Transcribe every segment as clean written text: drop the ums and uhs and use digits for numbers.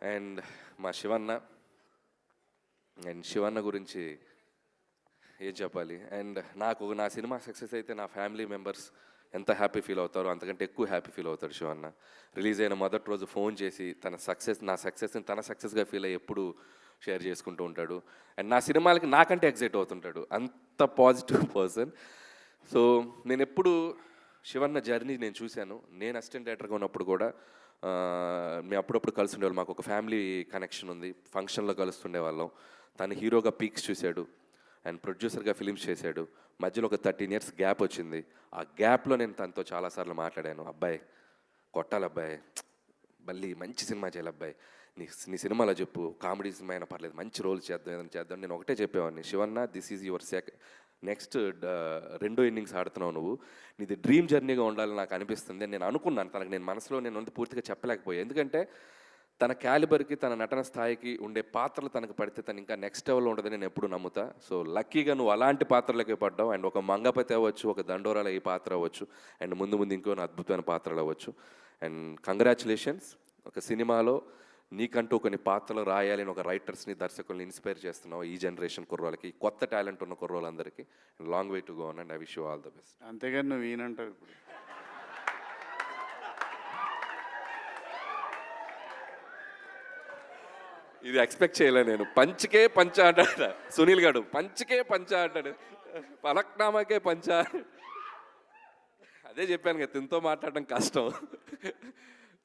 And మా Shivanna and Shivanna గురించి ఏం చెప్పాలి. అండ్ నా సినిమా సక్సెస్ అయితే నా ఫ్యామిలీ మెంబర్స్ ఎంత హ్యాపీ ఫీల్ అవుతారో అంతకంటే ఎక్కువ హ్యాపీ ఫీల్ అవుతాడు శివన్న. రిలీజ్ అయిన మొదటి రోజు ఫోన్ చేసి నా సక్సెస్ని తన సక్సెస్గా ఫీల్ అయ్యి ఎప్పుడు షేర్ చేసుకుంటూ ఉంటాడు. అండ్ నా సినిమాలకి నాకంటే ఎగ్జైట్ అవుతుంటాడు, అంత పాజిటివ్ పర్సన్. సో నేను ఎప్పుడు శివన్న జర్నీ నేను చూశాను. నేను అసిస్టెంట్ డైరెక్టర్గా ఉన్నప్పుడు కూడా మేము అప్పుడప్పుడు కలిసి ఉండేవాళ్ళం. మాకు ఒక ఫ్యామిలీ కనెక్షన్ ఉంది, ఫంక్షన్లో కలుస్తుండే వాళ్ళం. తను హీరోగా పీక్స్ చూశాడు అండ్ ప్రొడ్యూసర్గా ఫిలిమ్స్ చేశాడు. మధ్యలో ఒక 13 years గ్యాప్ వచ్చింది. ఆ గ్యాప్లో నేను తనతో చాలాసార్లు మాట్లాడాను. అబ్బాయి కొట్టాలి, అబ్బాయి మళ్ళీ మంచి సినిమా చేయాలి, అబ్బాయి నీ సినిమాలో చెప్పు, కామెడీ సినిమా అయినా పర్లేదు, మంచి రోల్ చేద్దాం, ఏదైనా చేద్దాం. నేను ఒకటే చెప్పేవాడిని, Shivanna this is your next 2 innings ఆడుతున్నావు నువ్వు, నీది డ్రీమ్ జర్నీగా ఉండాలని నాకు అనిపిస్తుంది. నేను అనుకున్నాను తనకు, నేను మనసులో నేను పూర్తిగా చెప్పలేకపోయాను. ఎందుకంటే తన క్యాలిబర్కి, తన నటన స్థాయికి ఉండే పాత్రలు తనకు పడితే తను ఇంకా నెక్స్ట్ లెవెల్లో ఉండదని నేను ఎప్పుడు నమ్ముతా. సో లక్కీగా నువ్వు అలాంటి పాత్రలకే పడ్డావు. అండ్ ఒక మంగపతి అవ్వచ్చు, ఒక దండోరాల ఈ పాత్ర అవ్వచ్చు, అండ్ ముందు ఇంకో అద్భుతమైన పాత్రలు అవ్వచ్చు. And congratulations. ఒక సినిమాలో నీకంటూ కొన్ని పాత్రలు రాయాలని ఒక రైటర్స్ని, దర్శకుల్ని ఇన్స్పైర్ చేస్తున్నావు ఈ జనరేషన్ కుర్రోళ్ళకి, కొత్త టాలెంట్ ఉన్న కుర్రోళ్ళందరికీ. Long way to go and I wish you all the best. అంతేగాని నువ్వు ఈయనంటావు ఇప్పుడు. ఇది ఎక్స్పెక్ట్ చేయలే నేను. పంచ్కే పంచ అంటాడు సునీల్ గారు, పంచ్కే పంచ అంటాడు, పలక్నామాకే పంచ. అదే చెప్పాను కదా, తినతో మాట్లాడడం కష్టం.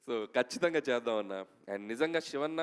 సో ఖచ్చితంగా చేద్దామన్నా. అండ్ నిజంగా శివన్న